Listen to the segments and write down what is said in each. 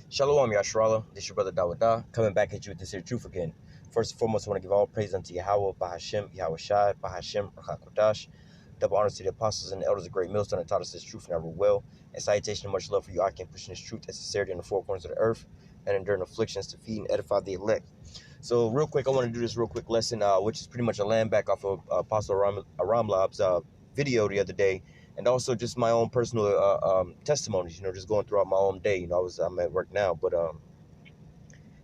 Shalom, Yashrala. This your brother Dawada, coming back at you with this here truth again. First and foremost, I want to give all praise unto Yahweh, Bahashem, Yahweh Shai, Bahashem, Rachakodash. Double honors to the apostles and the elders of Great Millstone that taught us this truth and I rule well. And salutation and much love for you, I can pushing this truth and sincerity in the four corners of the earth and enduring afflictions to feed and edify the elect. So, real quick, I want to do this real quick lesson, which is pretty much a land back off of Apostle Aramlab's video the other day. And also just my own personal testimonies, just going throughout my own day. I'm at work now, but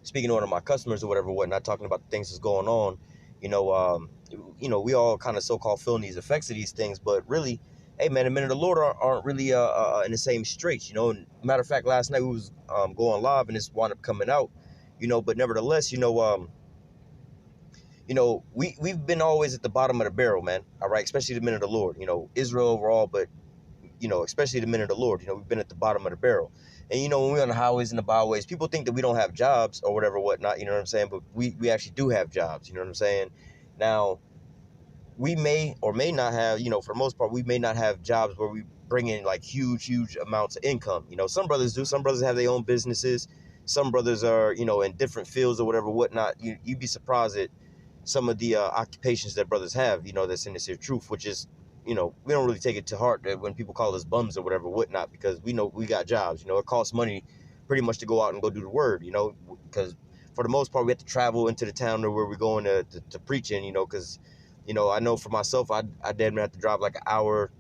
speaking to one of my customers or whatnot, talking about the things that's going on, we all kind of so-called feeling these effects of these things, but really, hey man, the men of the Lord aren't really in the same straits, And matter of fact, last night we was going live and this wound up coming out, but nevertheless, we've been always at the bottom of the barrel, man. All right, especially the men of the Lord. Israel overall, but especially the men of the Lord. We've been at the bottom of the barrel. And when we're on the highways and the byways, people think that we don't have jobs or whatnot. You know what I'm saying? But we actually do have jobs. You know what I'm saying? Now, we may or may not have. For the most part, we may not have jobs where we bring in like huge amounts of income. Some brothers do. Some brothers have their own businesses. Some brothers are in different fields or whatnot. You'd be surprised at some of the occupations that brothers have, that's in this here truth, which is, we don't really take it to heart that when people call us bums or whatnot, because we know we got jobs. It costs money pretty much to go out and go do the word, because for the most part, we have to travel into the town where we're going to preach in, because, I know for myself, I damn near have to drive like an hour,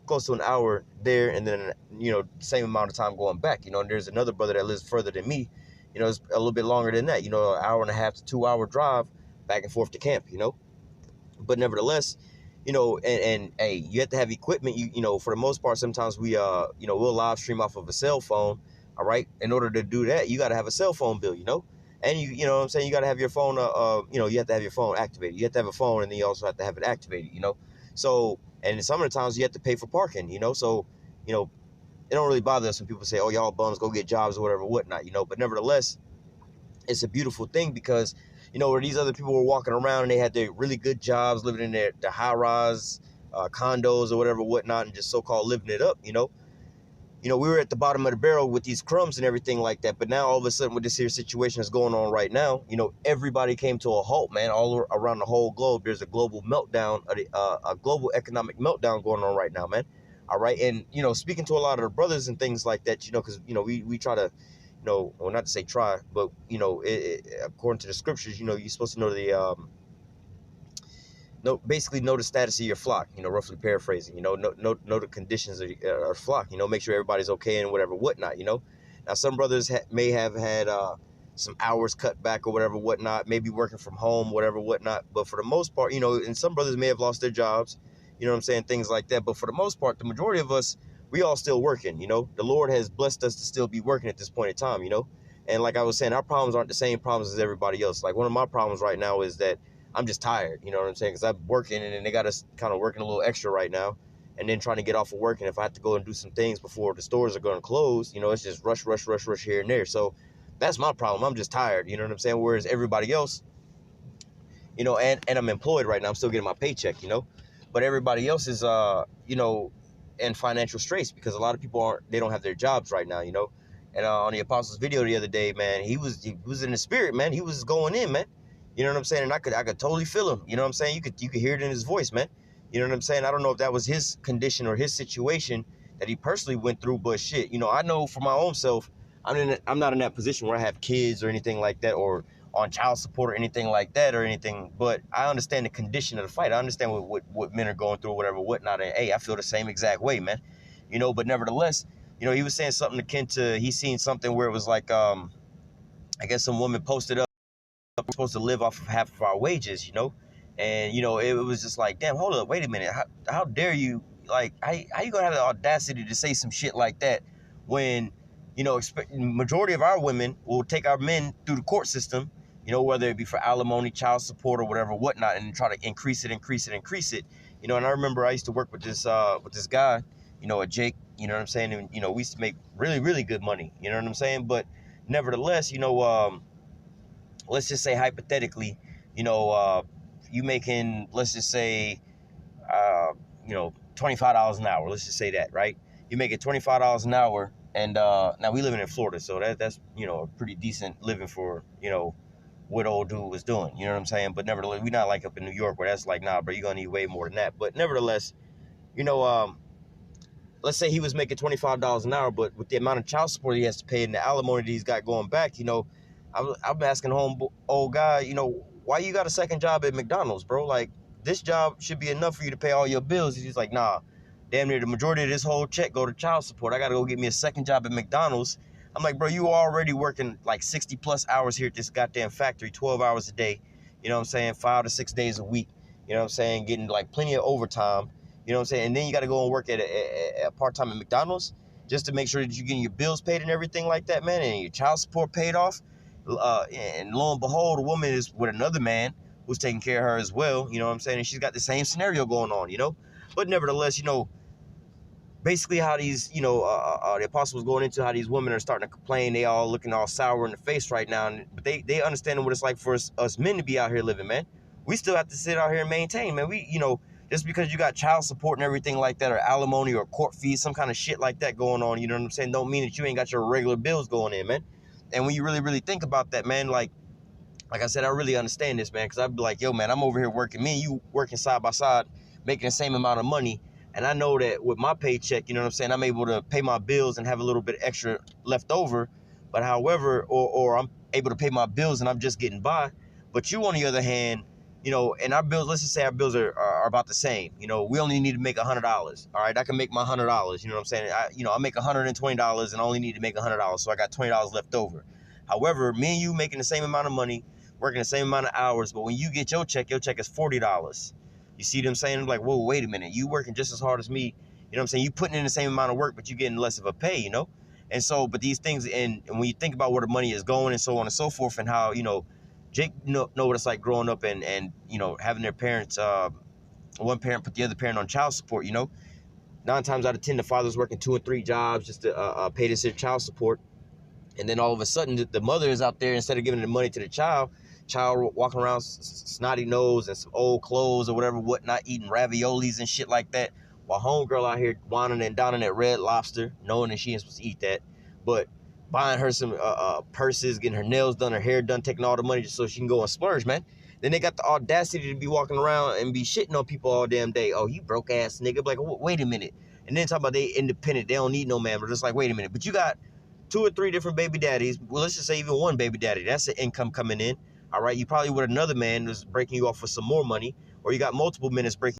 close to an hour there, and then, the same amount of time going back, and there's another brother that lives further than me, it's a little bit longer than that, an hour and a half to 2 hour drive back and forth to camp, but nevertheless, and hey, you have to have equipment. For the most part, sometimes we'll live stream off of a cell phone. All right. In order to do that, you got to have a cell phone bill, and you know what I'm saying? You got to have your phone, you have to have your phone activated. You have to have a phone and then you also have to have it activated, So, and some of the times you have to pay for parking, so, it don't really bother us when people say, oh, y'all bums, go get jobs or whatnot, but nevertheless, it's a beautiful thing because, where these other people were walking around and they had their really good jobs, living in their high-rise condos or whatnot, and just so-called living it up, we were at the bottom of the barrel with these crumbs and everything like that. But now all of a sudden with this here situation that's going on right now, everybody came to a halt, man, all around the whole globe. There's a global meltdown, a global economic meltdown going on right now, man. All right. And, speaking to a lot of the brothers and things like that, because, we try to, well, not to say try, but, according to the scriptures, you're supposed to know the, basically know the status of your flock, roughly paraphrasing, know the conditions of our flock, make sure everybody's okay and whatnot, Now, some brothers may have had some hours cut back or whatnot, maybe working from home, whatnot. But for the most part, and some brothers may have lost their jobs, what I'm saying, things like that. But for the most part, the majority of us, we all still working, the Lord has blessed us to still be working at this point in time, And like I was saying, our problems aren't the same problems as everybody else. Like one of my problems right now is that I'm just tired, you know what I'm saying? Because I'm working and then they got us kind of working a little extra right now and then trying to get off of work. And if I have to go and do some things before the stores are going to close, it's just rush here and there. So that's my problem. I'm just tired, you know what I'm saying? Whereas everybody else, and I'm employed right now. I'm still getting my paycheck, but everybody else is, in financial straits because a lot of people they don't have their jobs right now, And on the Apostles video the other day, man, he was in the spirit, man. He was going in, man. You know what I'm saying? And I could totally feel him. You know what I'm saying? You could hear it in his voice, man. You know what I'm saying? I don't know if that was his condition or his situation that he personally went through, but shit, I know for my own self, I'm not in that position where I have kids or anything like that, or on child support or anything like that or anything. But I understand the condition of the fight. I understand what men are going through, or whatnot. And hey, I feel the same exact way, man. But nevertheless, he was saying something akin to he seen something where it was like, I guess some woman posted up. We're supposed to live off of half of our wages, and it was just like, damn, hold up, wait a minute, how dare you, like, how you gonna have the audacity to say some shit like that when majority of our women will take our men through the court system, whether it be for alimony, child support, or whatnot, and try to increase it, and I remember I used to work with this guy, at Jake, you know what I'm saying, and we used to make really, really good money, you know what I'm saying, but nevertheless, let's just say hypothetically, you making, let's just say, $25 an hour. Let's just say that, right? You make it $25 an hour, And now we living in Florida, so that's a pretty decent living for what old dude was doing. You know what I'm saying? But nevertheless, we not like up in New York where that's like, nah, bro, you're gonna need way more than that. But nevertheless, you know, let's say he was making $25 an hour, but with the amount of child support he has to pay and the alimony that he's got going back, I'm asking old guy, why you got a second job at McDonald's, bro? Like, this job should be enough for you to pay all your bills. He's like, nah, damn near the majority of this whole check go to child support. I got to go get me a second job at McDonald's. I'm like, bro, you already working like 60 plus hours here at this goddamn factory, 12 hours a day, you know what I'm saying, 5 to 6 days a week, you know what I'm saying, getting like plenty of overtime, you know what I'm saying, and then you got to go and work at a part-time at McDonald's just to make sure that you're getting your bills paid and everything like that, man, and your child support paid off. And lo and behold, a woman is with another man who's taking care of her as well, you know what I'm saying, and she's got the same scenario going on, but nevertheless, basically how these, the apostles going into how these women are starting to complain. They all looking all sour in the face right now. But they understand what it's like for us men to be out here living, man. We still have to sit out here and maintain, man. We, just because you got child support and everything like that, or alimony or court fees, some kind of shit like that going on, you know what I'm saying, don't mean that you ain't got your regular bills going in, man. And when you really, really think about that, man, like I said, I really understand this, man, because I'd be like, yo, man, I'm over here working. Me and you working side by side, making the same amount of money. And I know that with my paycheck, you know what I'm saying, I'm able to pay my bills and have a little bit extra left over. But however, or I'm able to pay my bills and I'm just getting by. But you, on the other hand, and our bills, let's just say our bills are about the same. We only need to make $100. All right, I can make my $100. You know what I'm saying? I make $120 and I only need to make $100. So I got $20 left over. However, me and you making the same amount of money, working the same amount of hours, but when you get your check is $40. You see what I'm saying? Like, whoa, wait a minute. You working just as hard as me. You know what I'm saying? You putting in the same amount of work, but you getting less of a pay, And so, but these things, and when you think about where the money is going and so on and so forth, and how, Jake know what it's like growing up and having their parents, one parent put the other parent on child support, 9 times out of 10, the father's working 2 or 3 jobs just to pay this child support. And then all of a sudden, the mother is out there, instead of giving the money to the child walking around snotty nose and some old clothes or whatever, whatnot, eating raviolis and shit like that, while homegirl out here whining and downing at Red Lobster, knowing that she ain't supposed to eat that, but buying her some purses, getting her nails done, her hair done, taking all the money just so she can go and splurge, man. Then they got the audacity to be walking around and be shitting on people all damn day. Oh, you broke ass nigga. Like, wait a minute. And then talk about they independent. They don't need no man. But it's like, wait a minute. But you got 2 or 3 different baby daddies. Well, let's just say even one baby daddy. That's the income coming in. All right, you probably with another man that's breaking you off for some more money, or you got multiple men that's breaking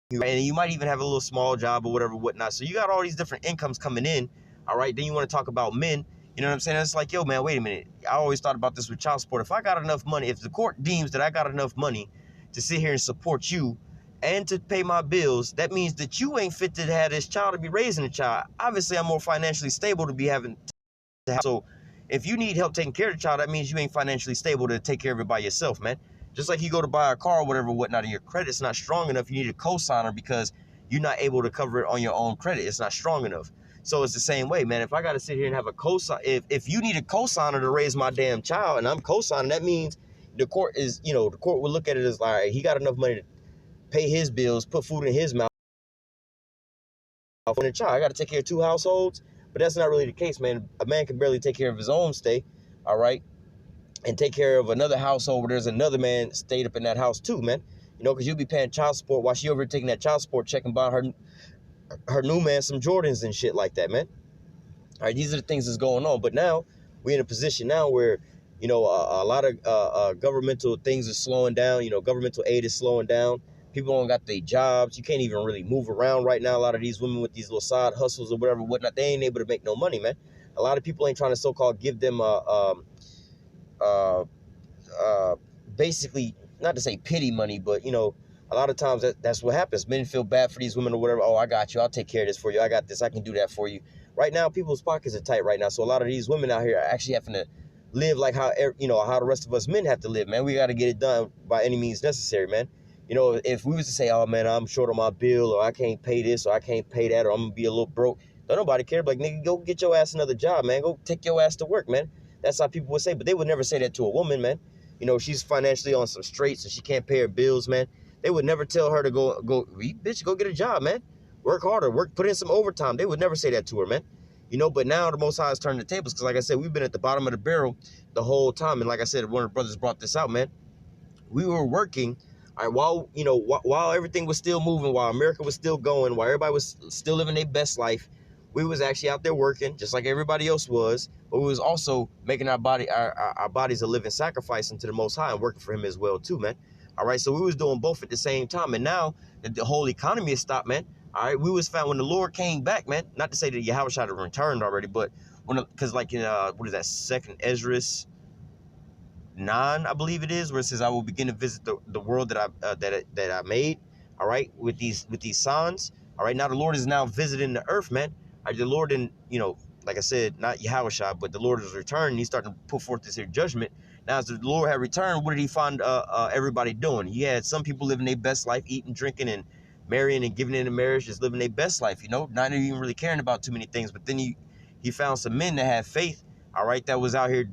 you, and you might even have a little small job or whatever, whatnot. So you got all these different incomes coming in. All right, then you want to talk about men. You know what I'm saying? It's like, yo, man, wait a minute. I always thought about this with child support. If I got enough money, if the court deems that I got enough money to sit here and support you and to pay my bills, that means that you ain't fit to have this child, to be raising a child. Obviously, I'm more financially stable to be having to have. So if you need help taking care of the child, that means you ain't financially stable to take care of it by yourself, man. Just like you go to buy a car or whatever, whatnot, and your credit's not strong enough, you need a cosigner because you're not able to cover it on your own credit. It's not strong enough. So it's the same way, man. If I got to sit here and have a cosigner, if you need a cosigner to raise my damn child and I'm cosigning, that means the court is, the court will look at it as like, he got enough money to pay his bills, put food in his mouth for the child. I got to take care of 2 households. But that's not really the case, man. A man can barely take care of his own stay, all right, and take care of another household where there's another man stayed up in that house too, man. Because you'll be paying child support while she over here taking that child support check and buying her new man some Jordans and shit like that, man. All right, these are the things that's going on. But now we're in a position now where, a lot of governmental things are slowing down. Governmental aid is slowing down. People don't got their jobs. You can't even really move around right now. A lot of these women with these little side hustles or whatever, whatnot, they ain't able to make no money, man. A lot of people ain't trying to so-called give them basically, not to say pity money, but, a lot of times that's what happens. Men feel bad for these women or whatever. Oh, I got you. I'll take care of this for you. I got this. I can do that for you. Right now, people's pockets are tight right now. So a lot of these women out here are actually having to live like how the rest of us men have to live, man. We got to get it done by any means necessary, man. If we was to say, oh, man, I'm short on my bill, or I can't pay this, or I can't pay that, or I'm going to be a little broke, don't nobody care. Like, nigga, go get your ass another job, man. Go take your ass to work, man. That's how people would say. But they would never say that to a woman, man. She's financially on some straits, so she can't pay her bills, man. They would never tell her to go, bitch, go get a job, man. Work harder, put in some overtime. They would never say that to her, man. You know, but now the Most High is turning the tables because, like I said, we've been at the bottom of the barrel the whole time. And like I said, one of the brothers brought this out, man. We were working, all right, while, you know, while everything was still moving, while America was still going, while everybody was still living their best life, we was actually out there working just like everybody else was, but we was also making our bodies a living sacrifice unto the Most High and working for him as well too, man. All right, so we was doing both at the same time, and now that the whole economy is stopped, man. All right, we was found when the Lord came back, man. Not to say that Yahweh had returned already, but when, because like in what is that, Second Esdras 9, I believe it is, where it says, "I will begin to visit the world that I made." All right, with these signs. All right, now the Lord is now visiting the earth, man. All right, the Lord, and you know, like I said, not Yahushua, but the Lord is returned. He's starting to put forth this here judgment. Now, as the Lord had returned, what did he find everybody doing? He had some people living their best life, eating, drinking, and marrying and giving in marriage, just living their best life, you know, not even really caring about too many things. But then he found some men that had faith, all right, that was out here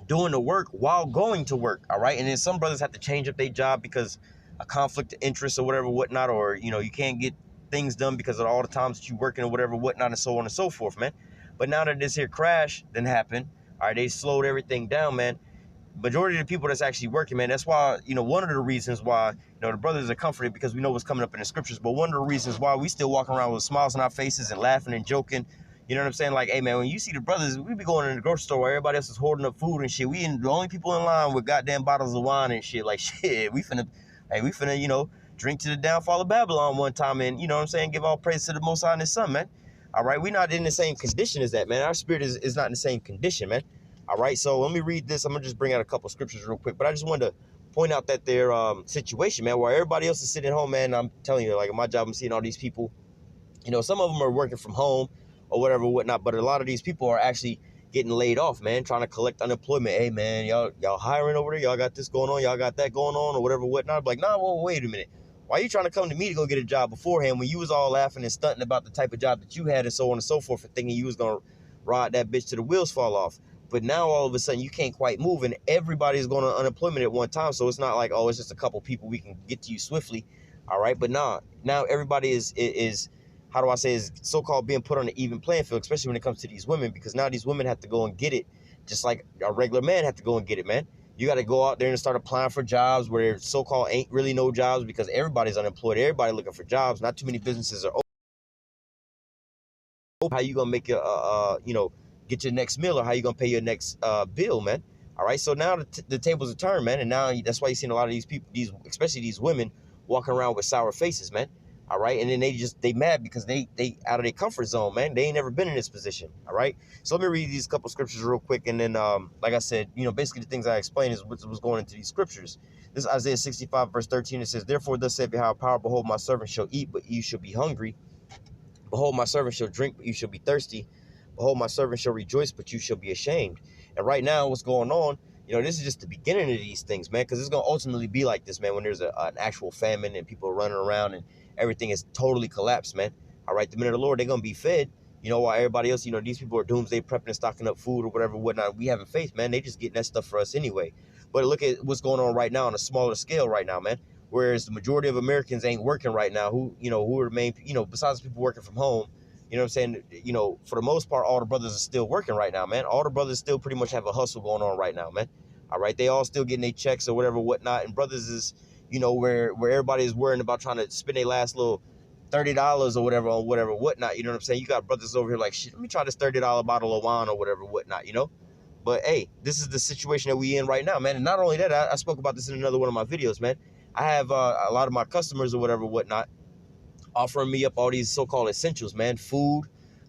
doing the work while going to work, all right? And then some brothers have to change up their job because a conflict of interest or whatever, whatnot, or, you know, you can't get things done because of all the times that you working or whatever, whatnot, and so on and so forth, man. But now that this here crash didn't happen, all right, they slowed everything down, man. Majority of the people that's actually working, man, that's why, you know, one of the reasons why, you know, the brothers are comforted because we know what's coming up in the scriptures, but one of the reasons why we still walking around with smiles on our faces and laughing and joking, you know what I'm saying? Like, hey, man, when you see the brothers, we be going in the grocery store where everybody else is hoarding up food and shit. We the only people in line with goddamn bottles of wine and shit. Like, shit, we finna, you know, drink to the downfall of Babylon one time and, you know what I'm saying, give all praise to the Most High and his Son, man. All right, we're not in the same condition as that, man. Our spirit is not in the same condition, man. All right, so let me read this. I'm going to just bring out a couple scriptures real quick, but I just wanted to point out that their situation, man, while everybody else is sitting at home, man, I'm telling you, like, in my job, I'm seeing all these people, you know, some of them are working from home or whatever, whatnot, but a lot of these people are actually getting laid off, man, trying to collect unemployment. Hey, man, y'all hiring over there? Y'all got this going on? Y'all got that going on or whatever, whatnot? I'm like, nah, well, wait a minute. Why are you trying to come to me to go get a job beforehand when you was all laughing and stunting about the type of job that you had and so on and so forth and thinking you was going to ride that bitch till the wheels fall off? But now all of a sudden you can't quite move and everybody's going on unemployment at one time. So it's not like, oh, it's just a couple people, we can get to you swiftly. All right. But now everybody is how do I say, is so-called being put on an even playing field, especially when it comes to these women, because now these women have to go and get it just like a regular man have to go and get it, man. You got to go out there and start applying for jobs where there so-called ain't really no jobs because everybody's unemployed. Everybody looking for jobs. Not too many businesses are open. How you going to make your, you know, get your next meal or how you going to pay your next bill, man? All right. So now the tables are turned, man. And now that's why you're seeing a lot of these people, especially these women walking around with sour faces, man. All right. And then they mad because they out of their comfort zone, man. They ain't never been in this position. All right. So let me read these couple scriptures real quick. And then, like I said, you know, basically the things I explained is what was going into these scriptures. This is Isaiah 65, verse 13. It says, "Therefore, thus saith Yahweh power, behold, my servant shall eat, but you shall be hungry. Behold, my servant shall drink, but you shall be thirsty. Behold, my servant shall rejoice, but you shall be ashamed." And right now, what's going on, you know, this is just the beginning of these things, man, because it's going to ultimately be like this, man, when there's an actual famine and people are running around and everything is totally collapsed, man. All right, the men of the Lord, they're going to be fed, you know, while everybody else, you know, these people are doomsday prepping and stocking up food or whatever, whatnot. We having faith, man. They just getting that stuff for us anyway. But look at what's going on right now on a smaller scale right now, man. Whereas the majority of Americans ain't working right now. Who are the main, you know, besides people working from home, you know what I'm saying? You know, for the most part, all the brothers are still working right now, man. All the brothers still pretty much have a hustle going on right now, man. All right. They all still getting their checks or whatever, whatnot. And brothers is, you know, where everybody is worrying about trying to spend their last little $30 or whatever on whatever, whatnot. You know what I'm saying? You got brothers over here like, shit, let me try this $30 bottle of wine or whatever, whatnot, you know? But hey, this is the situation that we in right now, man. And not only that, I spoke about this in another one of my videos, man. I have a lot of my customers or whatever, whatnot, offering me up all these so-called essentials, man. Food,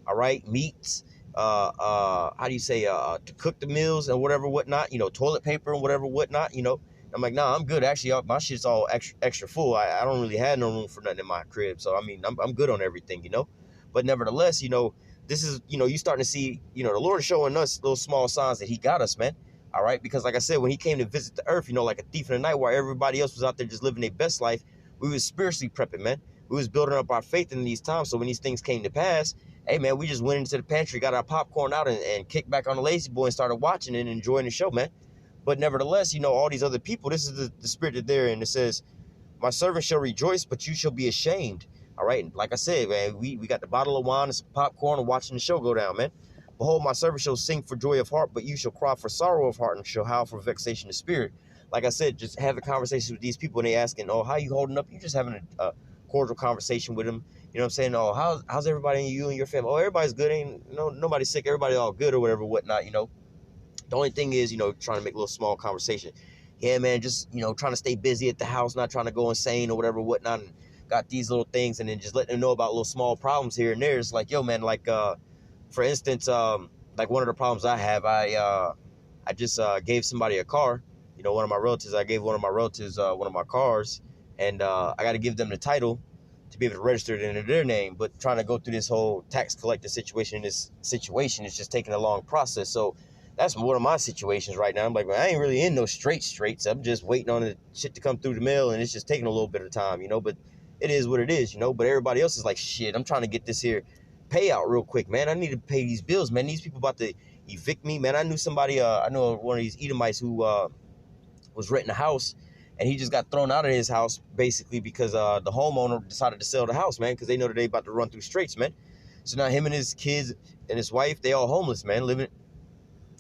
all right, meats, how do you say, to cook the meals and whatever, whatnot, you know, toilet paper and whatever, whatnot, you know. I'm like, nah, I'm good. Actually, my shit's all extra full. I don't really have no room for nothing in my crib. So, I mean, I'm good on everything, you know. But nevertheless, you know, this is, you know, you starting to see, you know, the Lord is showing us those small signs that he got us, man. All right. Because like I said, when he came to visit the earth, you know, like a thief in the night while everybody else was out there just living their best life, we was spiritually prepping, man. We was building up our faith in these times. So when these things came to pass, hey, man, we just went into the pantry, got our popcorn out and kicked back on the lazy boy and started watching it and enjoying the show, man. But nevertheless, you know, all these other people, this is the spirit that they're in. It says, "My servant shall rejoice, but you shall be ashamed. All right, and like I said, man, we got the bottle of wine and some popcorn and watching the show go down, man. Behold, my servant shall sing for joy of heart, but you shall cry for sorrow of heart and shall howl for vexation of spirit. Like I said, just having conversations with these people and they asking, oh, how you holding up? You just having a cordial conversation with them. You know what I'm saying? Oh, how's everybody and you and your family? Oh, everybody's good. Ain't nobody's sick. Everybody all good or whatever, whatnot. You know, the only thing is, trying to make a little small conversation. Yeah, man, just trying to stay busy at the house, not trying to go insane or whatever, whatnot. And got these little things, and then just letting them know about little small problems here and there. It's like, yo, man, like for instance, like one of the problems I have, I just gave somebody a car. One of my relatives, I gave one of my relatives one of my cars, and I got to give them the title to be able to register it in their name. But trying to go through this whole tax collector situation, is just taking a long process. So that's one of my situations right now. I'm like, man, I ain't really in no straits. I'm just waiting on the shit to come through the mail, and it's just taking a little bit of time, But it is what it is, But everybody else is like, shit, I'm trying to get this here payout real quick, man. I need to pay these bills, man. These people about to evict me, man. I knew somebody, I know one of these Edomites who was renting a house, and he just got thrown out of his house basically because the homeowner decided to sell the house, man, because they know that they about to run through straits, man. So now him and his kids and his wife, they all homeless, man,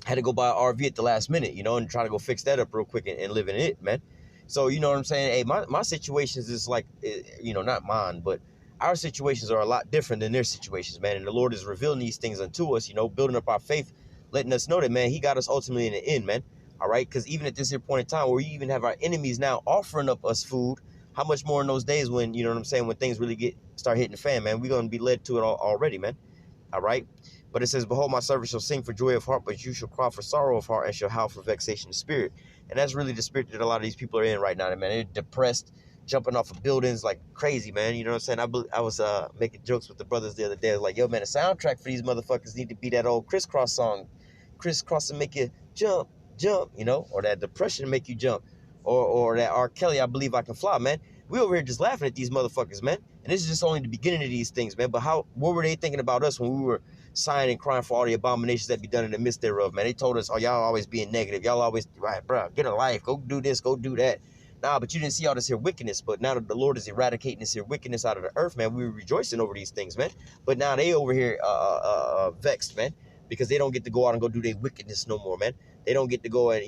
had to go buy an RV at the last minute, and try to go fix that up real quick and live in it, man. So, you know what I'm saying? Hey, my situations is like, not mine, but our situations are a lot different than their situations, man. And the Lord is revealing these things unto us, building up our faith, letting us know that, man, he got us ultimately in the end, man. All right? Because even at this here point in time where you even have our enemies now offering up us food, how much more in those days when, when things really start hitting the fan, man, we're going to be led to it already, man. All right? But it says, behold, my servant shall sing for joy of heart, but you shall cry for sorrow of heart and shall howl for vexation of spirit. And that's really the spirit that a lot of these people are in right now, man. They're depressed, jumping off of buildings like crazy, man. You know what I'm saying? I was making jokes with the brothers the other day. I was like, yo, man, the soundtrack for these motherfuckers need to be that old Crisscross song. Crisscross to make you jump, or that depression to make you jump. Or that R. Kelly, I Believe I Can Fly, man. We over here just laughing at these motherfuckers, man. And this is just only the beginning of these things, man. But what were they thinking about us when we were sighing and crying for all the abominations that be done in the midst thereof, man? They told us, oh, y'all always being negative. Y'all always, right, bro, get a life. Go do this, go do that. Nah, but you didn't see all this here wickedness. But now that the Lord is eradicating this here wickedness out of the earth, man, we were rejoicing over these things, man. But now they over here vexed, man, because they don't get to go out and go do their wickedness no more, man. They don't get to go and,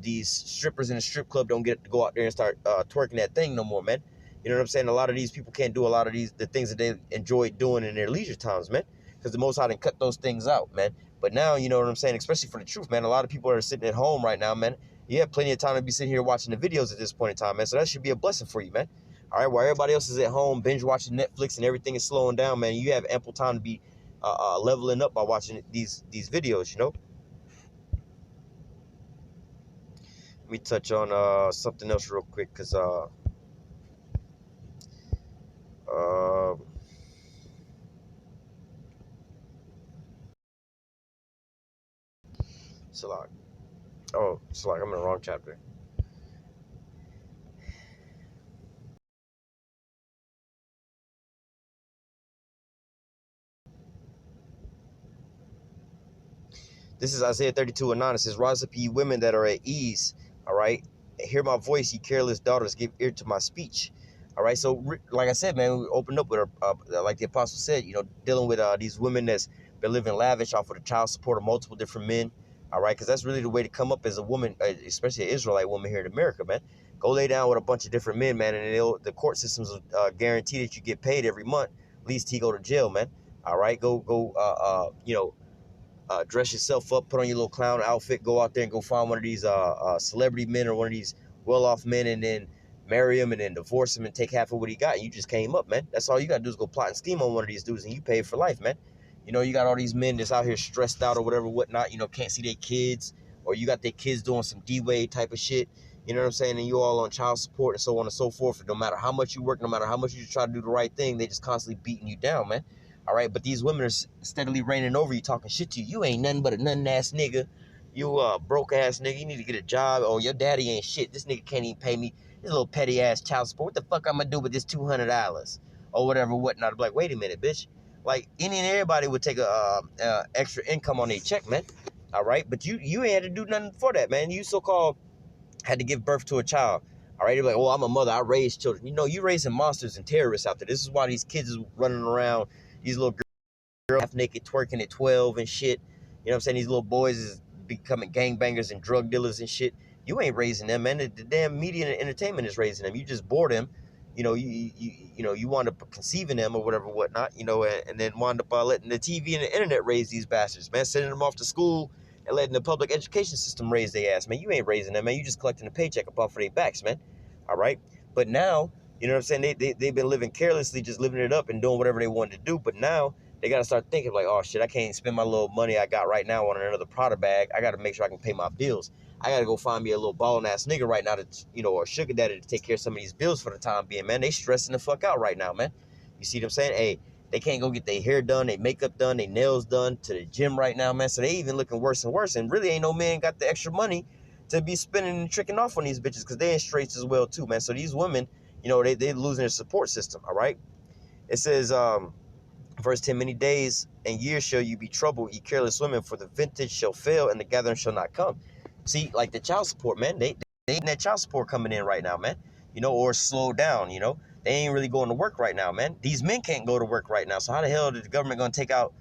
these strippers in the strip club don't get to go out there and start twerking that thing no more, man. You know what I'm saying? A lot of these people can't do a lot of the things that they enjoy doing in their leisure times, man, because the Most High done cut those things out, man. But now, you know what I'm saying, especially for the truth, man, a lot of people are sitting at home right now, man. You have plenty of time to be sitting here watching the videos at this point in time, man, so that should be a blessing for you, man. All right, while everybody else is at home binge watching Netflix and everything is slowing down, man, you have ample time to be leveling up by watching these videos, Let me touch on something else real quick, because Salak. Oh, Salak, I'm in the wrong chapter. This is Isaiah 32:9. It says, rise up, ye women that are at ease. All right. Hear my voice, ye careless daughters. Give ear to my speech. All right. So, like I said, man, we opened up with, like the apostle said, dealing with these women that's been living lavish off of the child support of multiple different men. All right. Because that's really the way to come up as a woman, especially an Israelite woman here in America, man. Go lay down with a bunch of different men, man, and the court systems will guarantee that you get paid every month. At least he go to jail, man. All right. Dress yourself up, put on your little clown outfit, go out there and go find one of these celebrity men or one of these well-off men, and then marry him and then divorce him and take half of what he got. And you just came up, man. That's all you got to do is go plot and scheme on one of these dudes, and you pay for life, man. You got all these men that's out here stressed out or whatever, whatnot, can't see their kids, or you got their kids doing some D-Wade type of shit, you know what I'm saying, and you all on child support and so on and so forth. And no matter how much you work, no matter how much you try to do the right thing, they just constantly beating you down, man. All right, but these women are steadily reigning over you, talking shit to you. You ain't nothing but a nothing-ass nigga. You broke-ass nigga. You need to get a job. Oh, your daddy ain't shit. This nigga can't even pay me this little petty-ass child support. What the fuck I'm going to do with this $200? Or whatever, whatnot. I'm like, wait a minute, bitch. Like, any and everybody would take a extra income on their check, man. All right, but you ain't had to do nothing for that, man. You so-called had to give birth to a child. All right, they're like, oh, I'm a mother, I raise children. You know, you raising monsters and terrorists out there. This is why these kids is running around, these little girls half naked twerking at 12 and shit. You know what I'm saying? These little boys is becoming gangbangers and drug dealers and shit. You ain't raising them, man. The damn media and entertainment is raising them. You just bore them. You know, you wind up conceiving them or whatever, whatnot. You know, and then wind up letting the TV and the internet raise these bastards, man. Sending them off to school and letting the public education system raise their ass, man. You ain't raising them, man. You just collecting a paycheck up off of their backs, man. All right. But now, you know what I'm saying? They've been living carelessly, just living it up and doing whatever they wanted to do. But now they got to start thinking like, oh shit, I can't spend my little money I got right now on another Prada bag. I got to make sure I can pay my bills. I got to go find me a little ballin' ass nigga right now to, you know, or sugar daddy to take care of some of these bills for the time being, man. They stressing the fuck out right now, man. You see what I'm saying? Hey, they can't go get their hair done, their makeup done, their nails done, to the gym right now, man. So they even looking worse and worse. And really ain't no man got the extra money to be spending and tricking off on these bitches because they in straits as well too, man. So these women, you know, they losing their support system, all right? It says, verse 10, many days and years shall you be troubled, ye careless women, for the vintage shall fail and the gathering shall not come. See, like the child support, man, they ain't that child support coming in right now, man, you know, or slow down, you know. They ain't really going to work right now, man. These men can't go to work right now. So how the hell is the government going to take out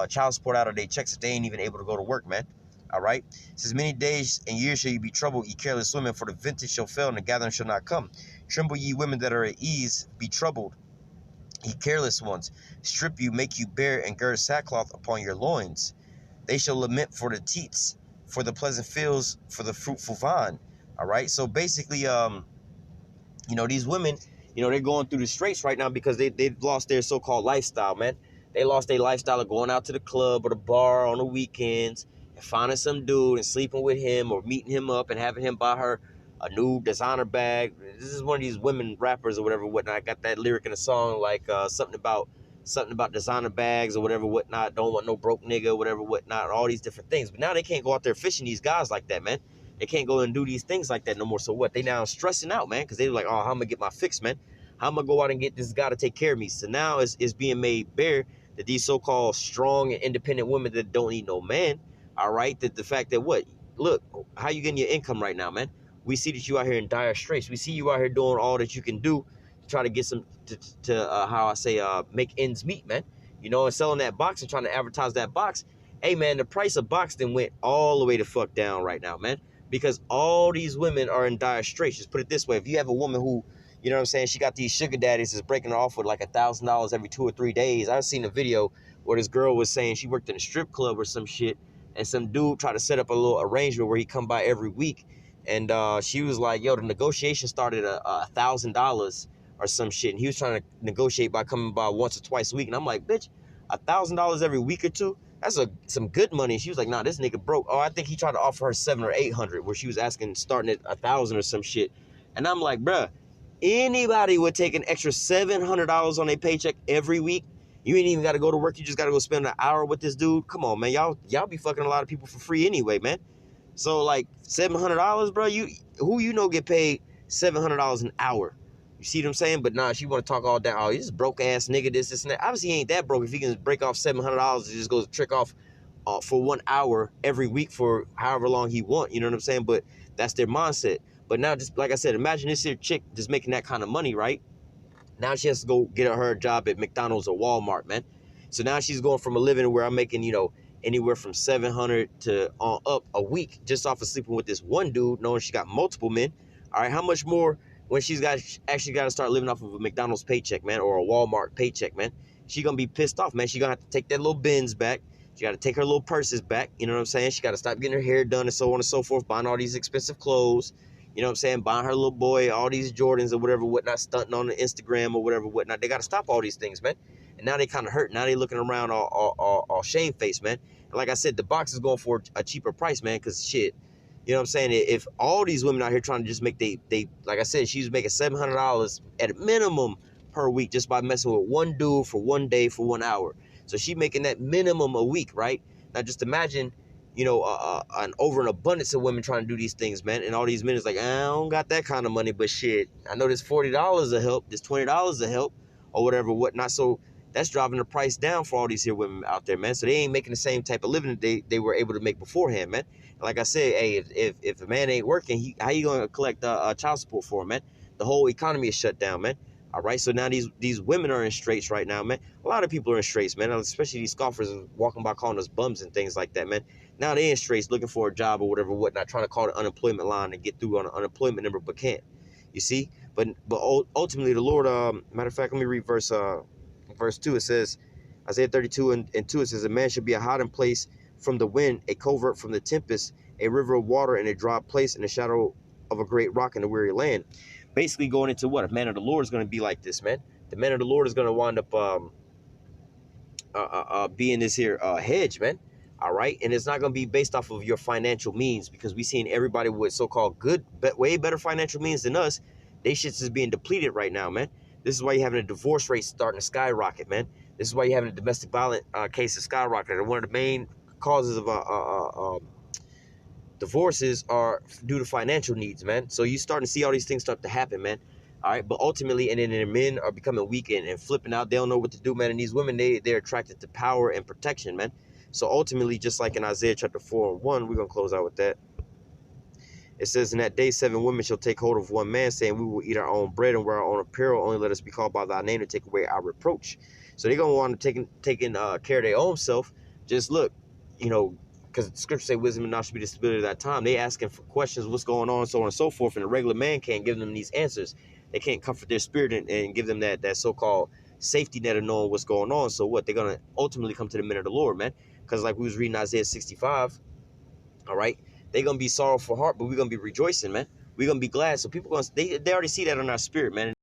child support out of their checks if they ain't even able to go to work, man? All right. It says, many days and years shall you be troubled, ye careless women, for the vintage shall fail and the gathering shall not come. Tremble, ye women that are at ease, be troubled, ye careless ones. Strip you, make you bare, and gird sackcloth upon your loins. They shall lament for the teats, for the pleasant fields, for the fruitful vine. All right. So basically, you know, these women, you know, they're going through the straits right now because they've lost their so-called lifestyle, man. They lost their lifestyle of going out to the club or the bar on the weekends and finding some dude and sleeping with him or meeting him up and having him buy her a new designer bag. This is one of these women rappers or whatever, whatnot. I got that lyric in a song like something about designer bags or whatever, whatnot. Don't want no broke nigga, whatever, whatnot. All these different things. But now they can't go out there fishing these guys like that, man. They can't go and do these things like that no more. So what? They now stressing out, man, because they're like, oh, how am I going to get my fix, man? How am I going to go out and get this guy to take care of me? So now it's being made bare that these so-called strong and independent women that don't need no man, all right, that the fact that what? Look, how you getting your income right now, man? We see that you out here in dire straits. We see you out here doing all that you can do to try to get some, how I say, make ends meet, man. You know, and selling that box and trying to advertise that box. Hey, man, the price of box then went all the way the fuck down right now, man. Because all these women are in dire straits. Just put it this way. If you have a woman who, you know what I'm saying, she got these sugar daddies that's breaking her off with like $1,000 every 2 or 3 days. I've seen a video where this girl was saying she worked in a strip club or some shit, and some dude tried to set up a little arrangement where he come by every week. And she was like, yo, the negotiation started at $1,000 or some shit. And he was trying to negotiate by coming by once or twice a week. And I'm like, bitch, $1,000 every week or two? That's some good money. And she was like, nah, this nigga broke. Oh, I think he tried to offer her $700 or $800, where she was asking, starting at $1,000 or some shit. And I'm like, bruh, anybody would take an extra $700 on their paycheck every week. You ain't even got to go to work. You just got to go spend an hour with this dude. Come on, man. Y'all be fucking a lot of people for free anyway, man. So like $700, bro. Who you know get paid $700 an hour? You see what I'm saying? But nah, she want to talk all that. Oh, this broke ass nigga, this and that. Obviously, he ain't that broke if he can break off $700 and just go trick off for 1 hour every week for however long he want. You know what I'm saying? But that's their mindset. But now, just like I said, imagine this here chick just making that kind of money, right? Now she has to go get her a job at McDonald's or Walmart, man. So now she's going from a living where I'm making, you know, anywhere from $700 to up a week just off of sleeping with this one dude, knowing she got multiple men. All right, how much more when she's actually got to start living off of a McDonald's paycheck, man, or a Walmart paycheck, man? She gonna be pissed off, man. She gonna have to take that little Benz back. She got to take her little purses back. You know what I'm saying? She got to stop getting her hair done and so on and so forth, buying all these expensive clothes. You know what I'm saying? Buying her little boy all these Jordans or whatever, whatnot, stunting on the Instagram or whatever, whatnot. They got to stop all these things, man. And now they kind of hurt. Now they looking around all shame-faced, man. And like I said, the box is going for a cheaper price, man, because shit, you know what I'm saying? If all these women out here trying to just make they like I said, she's making $700 at a minimum per week just by messing with one dude for 1 day for 1 hour. So she making that minimum a week, right? Now just imagine, you know, an over an abundance of women trying to do these things, man. And all these men is like, I don't got that kind of money, but shit, I know this $40 will help, this $20 will help, or whatever, whatnot. So That's driving the price down for all these here women out there, man. So they ain't making the same type of living that they were able to make beforehand, man. Like I said, hey, if a man ain't working, how you gonna collect child support for him, man? The whole economy is shut down, man. All right, so now these women are in straits right now, man. A lot of people are in straits, man. Especially these scoffers walking by calling us bums and things like that, man. Now they in straits looking for a job or whatever, whatnot, trying to call the unemployment line and get through on an unemployment number, but can't. You see, but ultimately the Lord. Matter of fact, let me read verse 2. It says, Isaiah 32 and 2. It says, a man should be a hiding place from the wind, a covert from the tempest, a river of water in a dry place, in the shadow of a great rock in a weary land. Basically going into what a man of the Lord is going to be like this, man. The man of the Lord is going to wind up being this here hedge, man. All right, and it's not going to be based off of your financial means, because we seen everybody with so-called good, way better financial means than us. They shit's is being depleted right now, man. This is why you're having a divorce rate starting to skyrocket, man. This is why you're having a domestic violence cases skyrocket. And one of the main causes of divorces are due to financial needs, man. So you starting to see all these things start to happen, man. All right, but ultimately, and then the men are becoming weak and flipping out. They don't know what to do, man. And these women, they're attracted to power and protection, man. So ultimately, just like in Isaiah chapter 4:1, we're going to close out with that. It says, in that day, 7 women shall take hold of one man, saying, we will eat our own bread and wear our own apparel. Only let us be called by thy name to take away our reproach. So they're going to want to taking care of their own self. Just look, because the scripture say wisdom and knowledge should be the stability of that time. They asking for questions, what's going on, so on and so forth. And the regular man can't give them these answers. They can't comfort their spirit and give them that so-called safety net of knowing what's going on. So what? They're going to ultimately come to the men of the Lord, man. Because like we was reading Isaiah 65, all right, they're going to be sorrowful heart, but we're going to be rejoicing, man. We're going to be glad. So people they already see that in our spirit, man.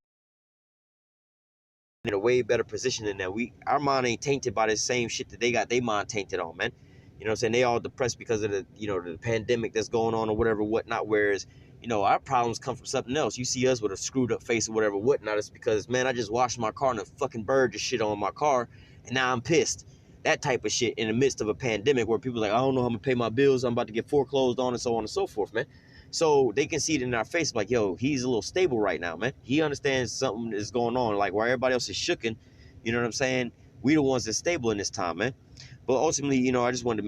In a way better position than that. Our mind ain't tainted by the same shit that they got their mind tainted on, man. You know what I'm saying? They all depressed because of the pandemic that's going on or whatever, whatnot. Whereas, our problems come from something else. You see us with a screwed up face or whatever, whatnot. It's because, man, I just washed my car and a fucking bird just shit on my car and now I'm pissed. That type of shit in the midst of a pandemic where people are like, I don't know how I'm gonna pay my bills. I'm about to get foreclosed on and so on and so forth, man. So they can see it in our face like, yo, he's a little stable right now, man. He understands something is going on. Like while everybody else is shooken, you know what I'm saying? We the ones that's stable in this time, man. But ultimately, I just wanted to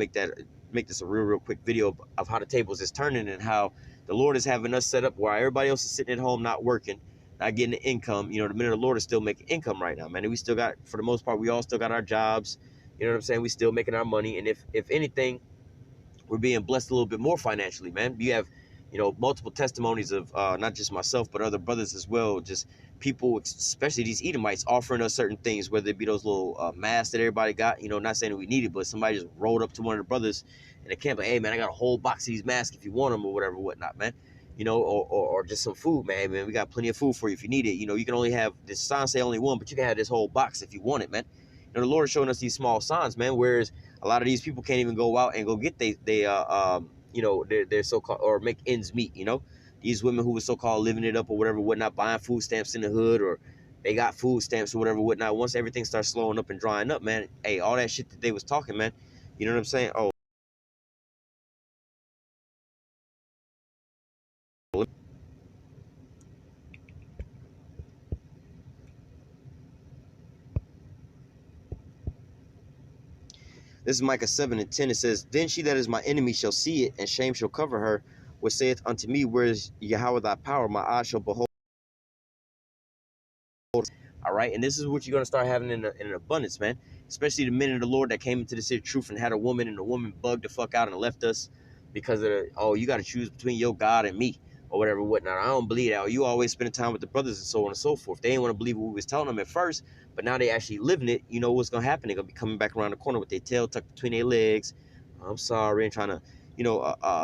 make this a real quick video of how the tables is turning and how the Lord is having us set up while everybody else is sitting at home, not working, not getting the income. The men of the Lord is still making income right now, man. And we still got, for the most part, we all still got our jobs. You know what I'm saying? We still making our money. And if anything, we're being blessed a little bit more financially, man. You have, multiple testimonies of not just myself, but other brothers as well. Just people, especially these Edomites, offering us certain things, whether it be those little masks that everybody got, not saying that we need it, but somebody just rolled up to one of the brothers in the camp, like, hey, man, I got a whole box of these masks if you want them or whatever, whatnot, man. Or just some food, man. We got plenty of food for you if you need it. You can only have, this sign say only one, but you can have this whole box if you want it, man. The Lord is showing us these small signs, man, whereas a lot of these people can't even go out and go get their so-called, or make ends meet, these women who were so-called living it up or whatever, whatnot, buying food stamps in the hood, or they got food stamps or whatever, whatnot. Once everything starts slowing up and drying up, man, hey, all that shit that they was talking, man, you know what I'm saying? Oh, this is Micah 7:10. It says, then she that is my enemy shall see it, and shame shall cover her, which saith unto me, where is Yahweh thy power? My eyes shall behold. All right, and this is what you're going to start having in an abundance, man. Especially the men of the Lord that came into the city of truth and had a woman, and the woman bugged the fuck out and left us because of you got to choose between your God and me or whatever, whatnot. I don't believe that. Or you always spending time with the brothers and so on and so forth. They didn't want to believe what we was telling them at first, but now they actually living it. You know what's going to happen? They're going to be coming back around the corner with their tail tucked between their legs. I'm sorry, and trying to,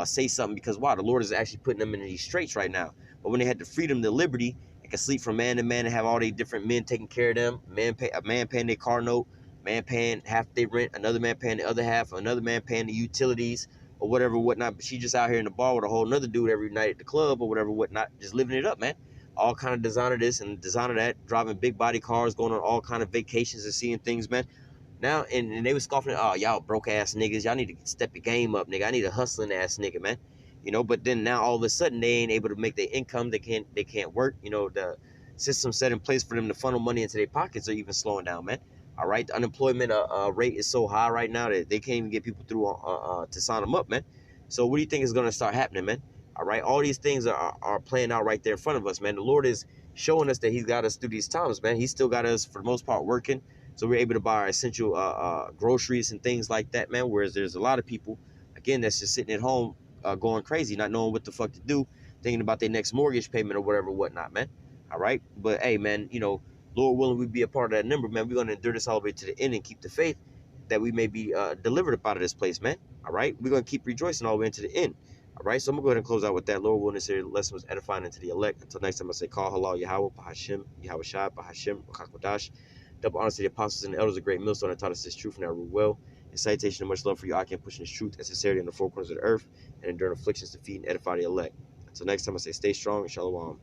say something because, wow, the Lord is actually putting them in these straits right now. But when they had the freedom, the liberty, they can sleep from man to man and have all these different men taking care of them. A man paying their car note, man paying half their rent, another man paying the other half, another man paying the utilities or whatever, whatnot. But she just out here in the bar with a whole nother dude every night at the club or whatever, whatnot, just living it up, man. All kind of designer this and designer that, driving big body cars, going on all kind of vacations and seeing things, man. Now, and they was scoffing, oh, y'all broke ass niggas, y'all need to step your game up, nigga. I need a hustling ass nigga, man. But then now all of a sudden they ain't able to make their income. They can't work. The system set in place for them to funnel money into their pockets are even slowing down, man. All right, the unemployment rate is so high right now that they can't even get people through to sign them up, man. So what do you think is going to start happening, man? All right, all these things are playing out right there in front of us, man. The Lord is showing us that He's got us through these times, man. He's still got us for the most part working, so we're able to buy our essential groceries and things like that, man. Whereas there's a lot of people, again, that's just sitting at home, going crazy, not knowing what the fuck to do, thinking about their next mortgage payment or whatever, whatnot, man. All right, but hey, man, Lord willing, we be a part of that number, man. We're going to endure this all the way to the end and keep the faith that we may be delivered up out of this place, man. All right? We're going to keep rejoicing all the way into the end. All right? So I'm going to go ahead and close out with that. Lord willing, this lesson was edifying into the elect. Until next time, I say, call halal Yahweh, Bahashim, Yahweh Shai, Bahashim, Bakakwadash. Double honor to the apostles and the elders, a great millstone that taught us this truth and that rule well. And citation and much love for you. I can push this truth and sincerity in the four corners of the earth and endure afflictions to feed and edify the elect. Until next time, I say, stay strong and shalom.